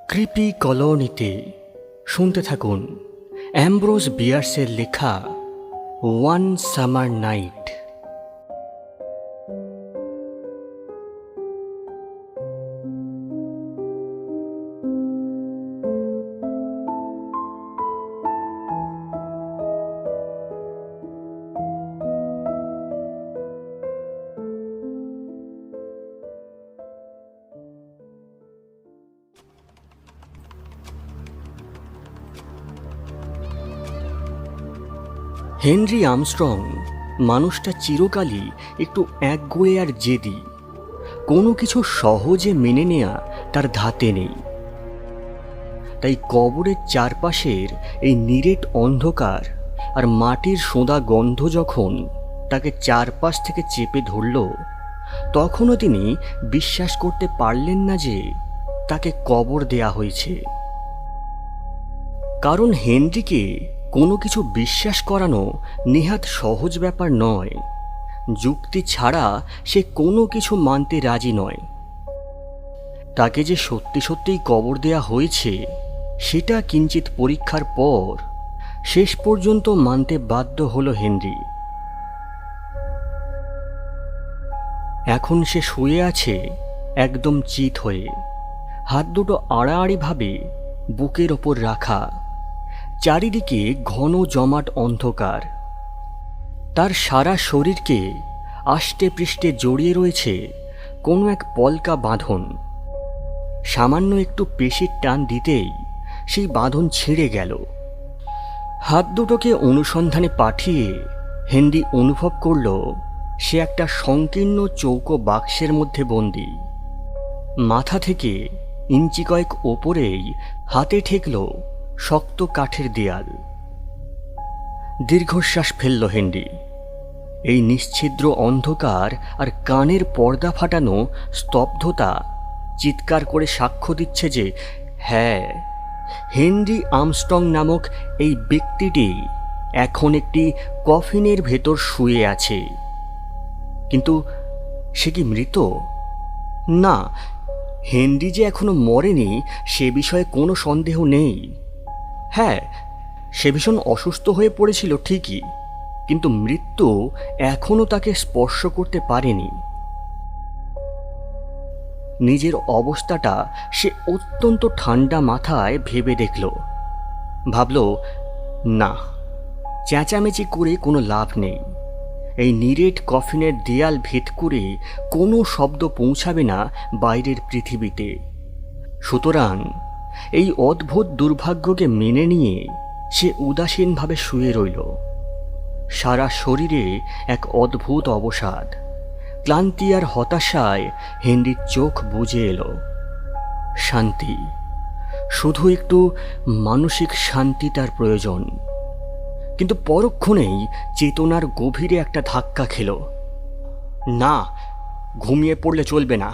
Creepy কলোনিতে শুনতে থাকুন অ্যামব্রোস বিয়ার্সের লেখা one summer night. Henry Armstrong মানুষটা চিরকালই একটু একগুঁয়ে আর জেদি। কোনো কিছু সহজে মেনে নেয়া তার ধাতে নেই। তাই কবরের চারপাশের এই নিরেট অন্ধকার আর মাটির সোঁদা গন্ধ যখন তাকে চারপাশ থেকে চেপে ধরল, তখনও তিনি বিশ্বাস করতে পারলেন না যে তাকে কবর দেয়া হয়েছে। কারণ হেনরিকে কোনো কিছু বিশ্বাস করানো নেহাত সহজ ব্যাপার নয়। যুক্তি ছাড়া সে কোনো কিছু মানতে রাজি নয়। তাকে যে সত্যি সত্যিই কবর দেয়া হয়েছে সেটা কিঞ্চিত পরীক্ষার পর শেষ পর্যন্ত মানতে বাধ্য হলো হেনরি। এখন সে শুয়ে আছে একদম চিত হয়ে, হাত দুটো আড়াআড়িভাবে বুকের ওপর রাখা। চারিদিকে ঘন জমাট অন্ধকার। তার সারা শরীরকে আষ্টে পৃষ্ঠে জড়িয়ে রয়েছে কোনো এক পলকা বাঁধন। সামান্য একটু পেশির টান দিতেই সেই বাঁধন ছিঁড়ে গেল। হাত দুটোকে অনুসন্ধানে পাঠিয়ে হেনরি অনুভব করল সে একটা সংকীর্ণ চৌকো বাক্সের মধ্যে বন্দী। মাথা থেকে ইঞ্চি কয়েক ওপরেই হাতে ঠেকল শক্ত কাঠের দেয়াল। দীর্ঘশ্বাস ফেলল হেনরি। এই নিশ্ছিদ্র অন্ধকার আর কানের পর্দা ফাটানো স্তব্ধতা চিৎকার করে সাক্ষ্য দিচ্ছে যে হ্যাঁ, হেনরি আর্মস্ট্রং নামক এই ব্যক্তিটি এখন একটি কফিনের ভেতর শুয়ে আছে। কিন্তু সে কি মৃত? না, হেনরি যে এখনো মরেনি সে বিষয়ে কোনো সন্দেহ নেই। হ্যাঁ, সে ভীষণ অসুস্থ হয়ে পড়েছিল ঠিকই, কিন্তু মৃত্যু এখনো তাকে স্পর্শ করতে পারেনি। নিজের অবস্থাটা সে অত্যন্ত ঠান্ডা মাথায় ভেবে দেখল। ভাবল, না, চেঁচামেচি করে কোনো লাভ নেই। এই নিরেট কফিনের দেয়াল ভেদ করে কোনো শব্দ পৌঁছাবে না বাইরের পৃথিবীতে। সুতরাং এই অদ্ভুত দুর্ভাগ্যকে মেনে নিয়ে সে উদাসীনভাবে শুয়ে রইল। সারা শরীরে এক অদ্ভুত অবসাদ, ক্লান্তি আর হতাশায় হেনরির চোখ বুজে এলো। শান্তি, শুধু একটু মানসিক শান্তি তার প্রয়োজন। কিন্তু পরক্ষণেই চেতনার গভীরে একটা ধাক্কা খেল। না, ঘুমিয়ে পড়লে চলবে না।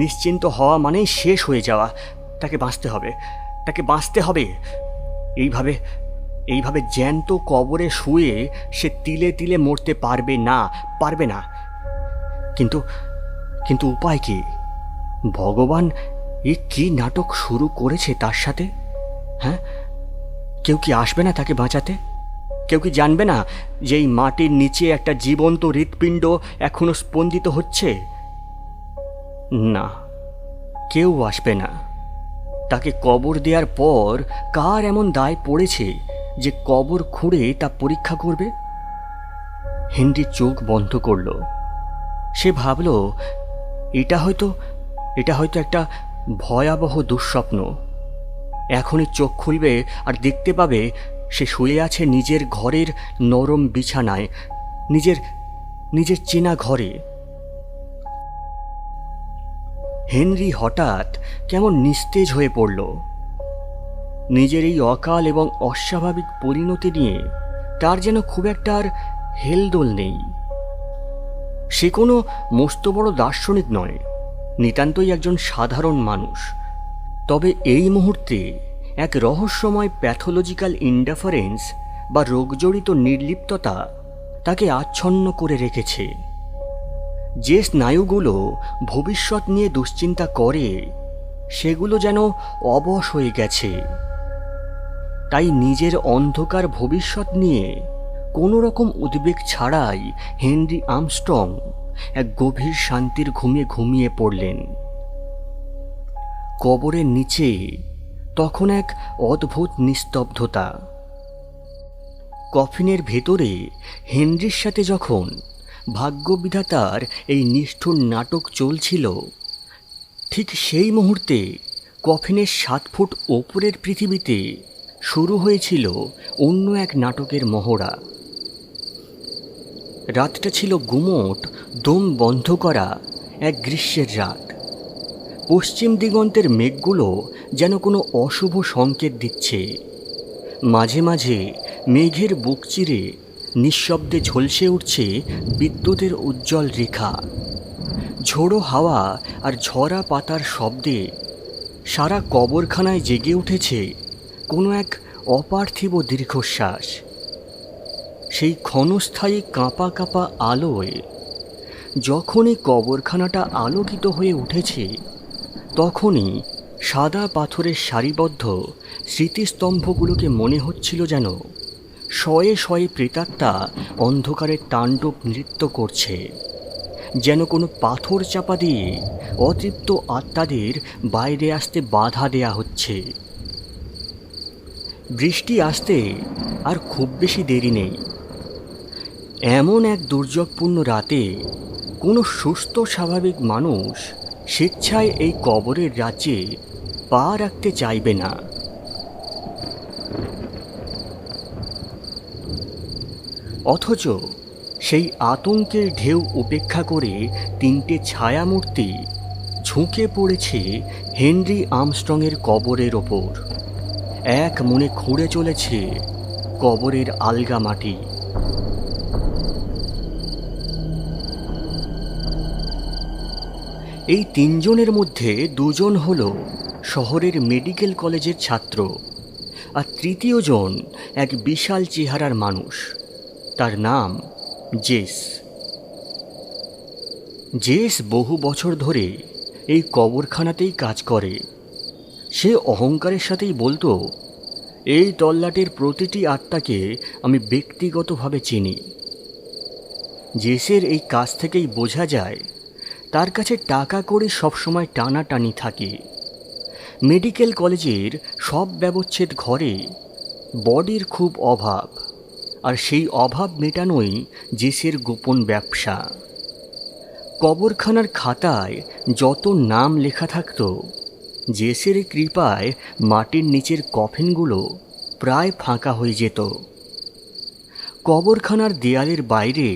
নিশ্চিন্ত হওয়া মানেই শেষ হয়ে যাওয়া। তাকে বাঁচতে হবে, তাকে বাঁচতে হবে। এইভাবে জ্যান্ত কবরে শুয়ে সে তিলে তিলে মরতে পারবে না। কিন্তু উপায় কি? ভগবান এ কি নাটক শুরু করেছে তার সাথে? হ্যাঁ, কেউ কি আসবে না তাকে বাঁচাতে? কেউ কি জানবে না যে এই মাটির নিচে একটা জীবন্ত হৃৎপিণ্ড এখনো স্পন্দিত হচ্ছে? না, কেউ আসবে না। তাকে কবর দেওয়ার পর কার এমন দায় পড়েছে যে কবর খুঁড়ে তা পরীক্ষা করবে? হেনরি চোখ বন্ধ করল। সে ভাবল, এটা হয়তো একটা ভয়াবহ দুঃস্বপ্ন। এখনই চোখ খুলবে আর দেখতে পাবে সে শুয়ে আছে নিজের ঘরের নরম বিছানায়, নিজের চেনা ঘরে। হেনরি হঠাৎ কেমন নিস্তেজ হয়ে পড়ল। নিজের এই অকাল এবং অস্বাভাবিক পরিণতি নিয়ে তার যেন খুব একটা আর হেলদোল নেই। সে কোনো মস্ত বড় দার্শনিক নয়, নিতান্তই একজন সাধারণ মানুষ। তবে এই মুহূর্তে এক রহস্যময় প্যাথোলজিক্যাল ইন্ডাফারেন্স বা রোগজড়িত নির্লিপ্ততা তাকে আচ্ছন্ন করে রেখেছে। যে স্নায়ুগুলো ভবিষ্যৎ নিয়ে দুশ্চিন্তা করে সেগুলো যেন অবশ হয়ে গেছে। তাই নিজের অন্ধকার ভবিষ্যৎ নিয়ে কোনো রকম উদ্বেগ ছাড়াই হেনরি আর্মস্ট্রং এক গভীর শান্তির ঘুমে ঘুমিয়ে পড়লেন। কবরের নিচে তখন এক অদ্ভুত নিস্তব্ধতা। কফিনের ভেতরে হেনরির সাথে যখন ভাগ্যবিধাতার এই নিষ্ঠুর নাটক চলছিল, ঠিক সেই মুহূর্তে কফিনের 7 ফুট ওপরের পৃথিবীতে শুরু হয়েছিল অন্য এক নাটকের মহড়া। রাতটা ছিল গুমোট, দম বন্ধ করা এক গ্রীষ্মের রাত। পশ্চিম দিগন্তের মেঘগুলো যেন কোনো অশুভ সংকেত দিচ্ছে। মাঝে মাঝে মেঘের বুক চিরে নিঃশব্দে ঝলসে উঠছে বিদ্যুতের উজ্জ্বল রেখা। ঝোড়ো হাওয়া আর ঝরা পাতার শব্দে সারা কবরখানায় জেগে উঠেছে কোনো এক অপার্থিব দীর্ঘশ্বাস। সেই ক্ষণস্থায়ী কাঁপা কাঁপা আলোয় যখনই কবরখানাটা আলোকিত হয়ে উঠেছে, তখনই সাদা পাথরের সারিবদ্ধ স্মৃতিস্তম্ভগুলোকে মনে হচ্ছিল যেন শয়ে শয়ে প্রেতাত্মা অন্ধকারে তাণ্ডব নৃত্য করছে। যেন কোনো পাথর চাপা দিয়ে অতৃপ্ত আত্মাদের বাইরে আসতে বাধা দেয়া হচ্ছে। বৃষ্টি আসতে আর খুব বেশি দেরি নেই। এমন এক দুর্যোগপূর্ণ রাতে কোনো সুস্থ স্বাভাবিক মানুষ স্বেচ্ছায় এই কবরের রাজ্যে পা রাখতে চাইবে না। অথচ সেই আতঙ্কের ঢেউ উপেক্ষা করে 3টে ছায়ামূর্তি ঝুঁকে পড়েছে হেনরি আর্মস্ট্রংয়ের কবরের ওপর। এক মনে খুঁড়ে চলেছে কবরের আলগা মাটি। এই 3 জনের মধ্যে 2 জন হল শহরের মেডিকেল কলেজের ছাত্র, আর তৃতীয় জন এক বিশাল চেহারার মানুষ। তার নাম জেস। জেস বহু বছর ধরে এই কবরখানাতেই কাজ করে। সে অহংকারের সাথেই বলতো, এই তল্লাটের প্রতিটি আত্মাকে আমি ব্যক্তিগতভাবে চিনি। জেসের এই কাজ থেকেই বোঝা যায় তার কাছে টাকা করে সবসময় টানাটানি থাকে। মেডিকেল কলেজের সব ব্যবচ্ছেদ ঘরে বডির খুব অভাব, আর সেই অভাব মেটানোই জেসের গোপন ব্যবসা। কবরখানার খাতায় যত নাম লেখা থাকত, জেসের কৃপায় মাটির নিচের কফিনগুলো প্রায় ফাঁকা হয়ে যেত। কবরখানার দেয়ালের বাইরে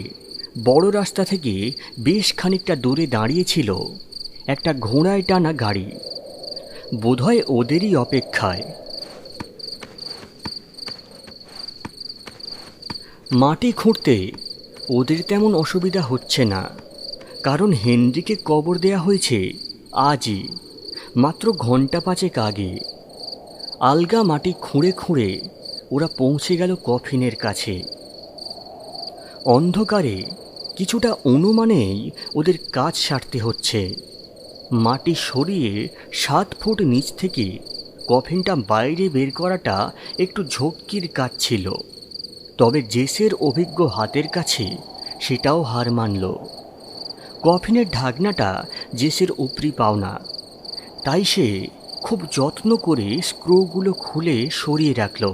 বড় রাস্তা থেকে বেশ খানিকটা দূরে দাঁড়িয়েছিল একটা ঘোড়ায় টানা গাড়ি, বোধহয় ওদেরই অপেক্ষায়। মাটি খুঁড়তে ওদের তেমন অসুবিধা হচ্ছে না, কারণ হেনরিকে কবর দেয়া হয়েছে আজই, মাত্র ঘন্টা 5 আগে। আলগা মাটি খুঁড়ে খুঁড়ে ওরা পৌঁছে গেল কফিনের কাছে। অন্ধকারে কিছুটা অনুমানেই ওদের কাজ সারতে হচ্ছে। মাটি সরিয়ে 7 ফুট নিচ থেকে কফিনটা বাইরে বের করাটা একটু ঝক্কির কাজ ছিল, তবে জেসের অভিজ্ঞ হাতের কাছে সেটাও হার মানল। কফিনের ঢাকনাটা জেসের উপরি পাওনা, তাই সে খুব যত্ন করে স্ক্রুগুলো খুলে সরিয়ে রাখল।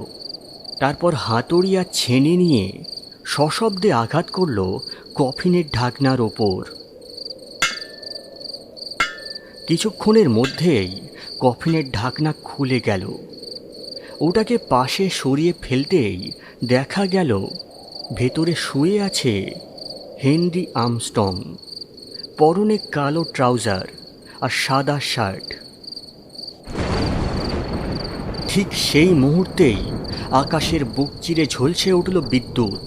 তারপর হাতুড়ি আর ছেনে নিয়ে সশব্দে আঘাত করল কফিনের ঢাকনার ওপর। কিছুক্ষণের মধ্যেই কফিনের ঢাকনা খুলে গেল। ওটাকে পাশে সরিয়ে ফেলতেই দেখা গেল ভেতরে শুয়ে আছে হেনরি আর্মস্ট্রং, পরনে কালো ট্রাউজার আর সাদা শার্ট। ঠিক সেই মুহূর্তেই আকাশের বুক চিরে ঝলসে উঠল বিদ্যুৎ।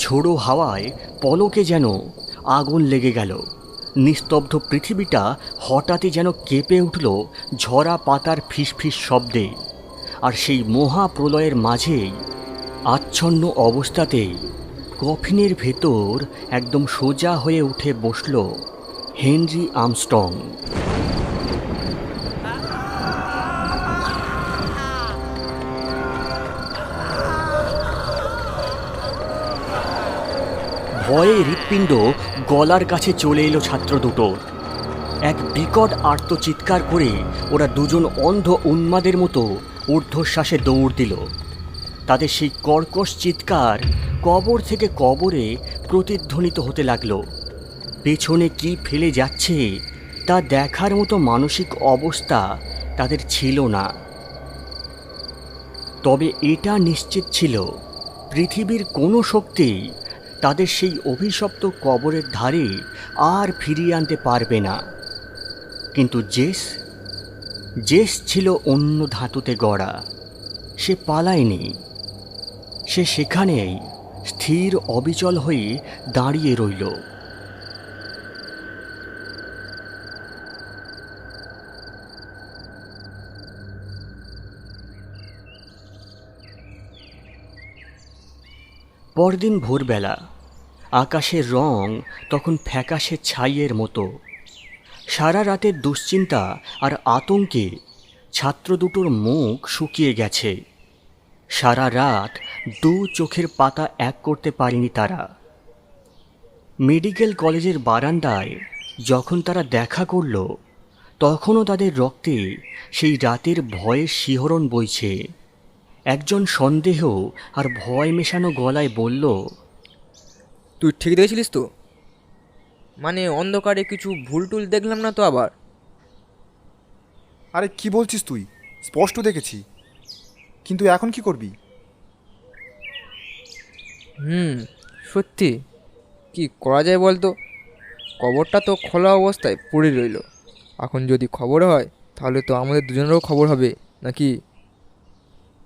ঝোড়ো হাওয়ায় পলকে যেন আগুন লেগে গেল। নিস্তব্ধ পৃথিবীটা হঠাৎই যেন কেঁপে উঠল ঝরা পাতার ফিসফিস শব্দে। আর সেই মহাপ্রলয়ের মাঝেই আচ্ছন্ন অবস্থাতেই কফিনের ভেতর একদম সোজা হয়ে উঠে বসল হেনরি আর্মস্ট্রং। ভয়ে হৃৎপিণ্ড গলার কাছে চলে এলো ছাত্র দুটোর। এক বিকট আর্তচিৎকার করে ওরা দুজন অন্ধ উন্মাদের মতো ঊর্ধ্বশ্বাসে দৌড় দিল। তাদের সেই কর্কশ চিৎকার কবর থেকে কবরে প্রতিধ্বনিত হতে লাগলো। পেছনে কি ফেলে যাচ্ছে তা দেখার মতো মানসিক অবস্থা তাদের ছিল না। তবে এটা নিশ্চিত ছিল, পৃথিবীর কোনো শক্তি তাদের সেই অভিশপ্ত কবরের ধারে আর ফিরিয়ে আনতে পারবে না। কিন্তু জেস ছিল অন্য ধাতুতে গড়া। সে পালায়নি। সে সেখানেই স্থির অবিচল হয়ে দাঁড়িয়ে রইল। পরদিন ভোরবেলা আকাশের রং তখন ফ্যাকাশে ছাইয়ের মতো। সারা রাতের দুশ্চিন্তা আর আতঙ্কে ছাত্র দুটোর মুখ শুকিয়ে গেছে। সারা রাত দু চোখের পাতা এক করতে পারেনি তারা। মেডিকেল কলেজের বারান্দায় যখন তারা দেখা করল, তখনও তাদের রক্তে সেই রাতের ভয়ের শিহরণ বইছে। একজন সন্দেহ আর ভয় মেশানো গলায় বলল, তুই ঠিক দেখেছিলিস তো? মানে অন্ধকারে কিছু ভুল টুল দেখলাম না তো আবার? আরে কি বলছিস তুই? স্পষ্ট দেখেছি, কিন্তু এখন কি করবি? সত্যি কি করা যায় বলতো? কবরটা তো খোলা অবস্থায় পড়ে রইল। এখন যদি খবর হয় তাহলে তো আমাদের দুজনেরও খবর হবে নাকি?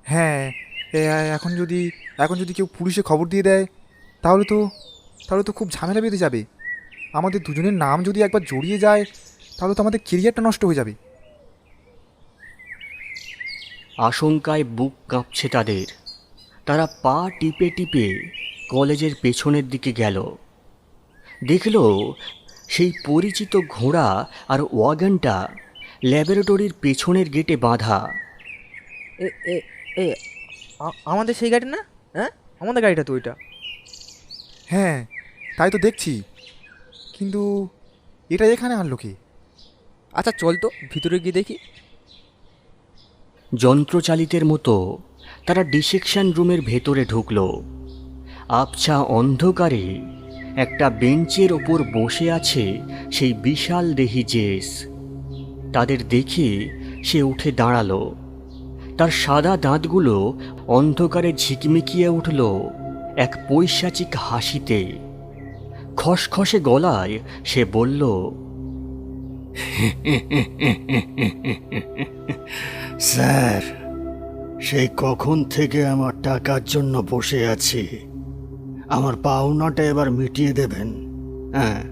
হ্যাঁ, এখন যদি কেউ পুলিশে খবর দিয়ে দেয়, তাহলে তো খুব ঝামেলা বেঁধে যাবে। আমাদের দুজনের নাম যদি একবার জড়িয়ে যায়, তাহলে তো আমাদের কেরিয়ারটা নষ্ট হয়ে যাবে। আশঙ্কায় বুক কাঁপছে তাদের। তারা পা টিপে টিপে কলেজের পেছনের দিকে গেল। দেখল সেই পরিচিত ঘোড়া আর ওয়াগনটা ল্যাবরেটরির পেছনের গেটে বাঁধা। এ এ এ আমাদের সেই গাড়ি না? হ্যাঁ, আমাদের গাড়িটা তো ওইটা। হ্যাঁ, তাই তো দেখছি, কিন্তু এটা এখানে আনলো কে? আচ্ছা চল তো ভিতরে গিয়ে দেখি। যন্ত্রচালিতের মতো তারা ডিসেকশন রুমের ভেতরে ঢুকল। আবছা অন্ধকারে একটা বেঞ্চের ওপর বসে আছে সেই বিশাল দেহী জেস। তাদের দেখে সে উঠে দাঁড়ালো। তার সাদা দাঁতগুলো অন্ধকারে ঝিকমিকিয়ে উঠল এক পৈশাচিক হাসিতে। খসখসে গলায় সে বলল, স্যার, সেই কখন থেকে আমার টাকার জন্য বসে আছি। আমার পাওনাটা এবার মিটিয়ে দেবেন। হ্যাঁ।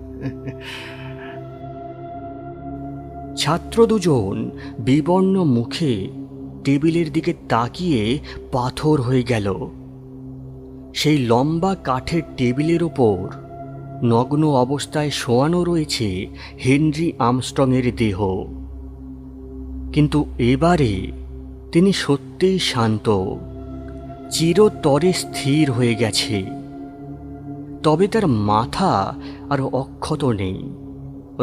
ছাত্র দুজন বিবর্ণ মুখে টেবিলের দিকে তাকিয়ে পাথর হয়ে গেল। সেই লম্বা কাঠের টেবিলের ওপর নগ্ন অবস্থায় শোয়ানো রয়েছে হেনরি আর্মস্ট্রংয়ের দেহ। কিন্তু এবারে তিনি সত্যিই শান্ত, চিরতরে স্থির হয়ে গেছে। তবে তার মাথা আর অক্ষত নেই।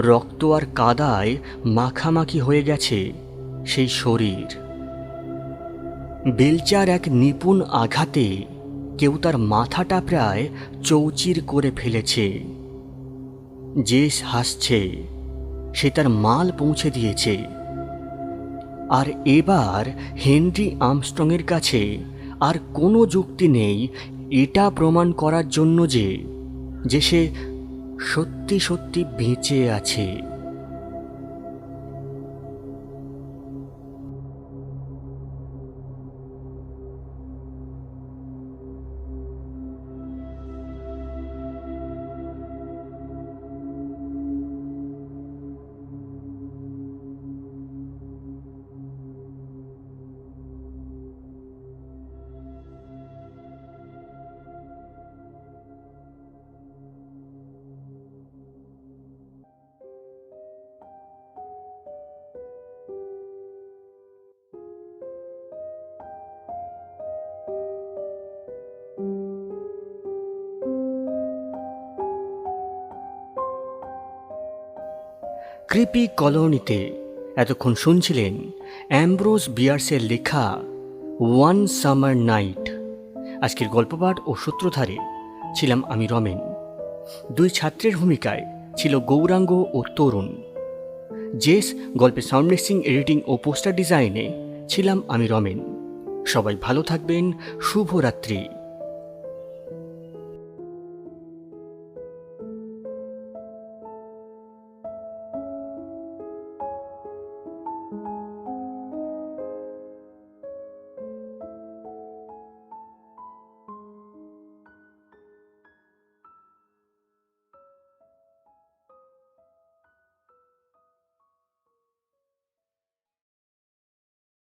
রক্ত আর কাদায় মাখামাখি হয়ে গেছে সেই শরীর। বেলচার এক নিপুণ আঘাতে কেউ তার মাথাটা প্রায় চৌচির করে ফেলেছে। জেস হাসছে। সে তার মাল পৌঁছে দিয়েছে। আর এবার হেনরি আর্মস্ট্রংয়ের কাছে আর কোনো যুক্তি নেই এটা প্রমাণ করার জন্য যে সে সত্যি সত্যি বেঁচে আছে। ক্রিপি কলোনিতে এতক্ষণ শুনছিলেন অ্যামব্রোস বিয়ার্সের লেখা ওয়ান সামার নাইট। আজকের গল্পপাঠ ও সূত্রধারে ছিলাম আমি রমেন। দুই ছাত্রের ভূমিকায় ছিল গৌরাঙ্গ ও তরুণ। জেস গল্পের সাউন্ড মিক্সিং, এডিটিং ও পোস্টার ডিজাইনে ছিলাম আমি রমেন। সবাই ভালো থাকবেন। শুভরাত্রি।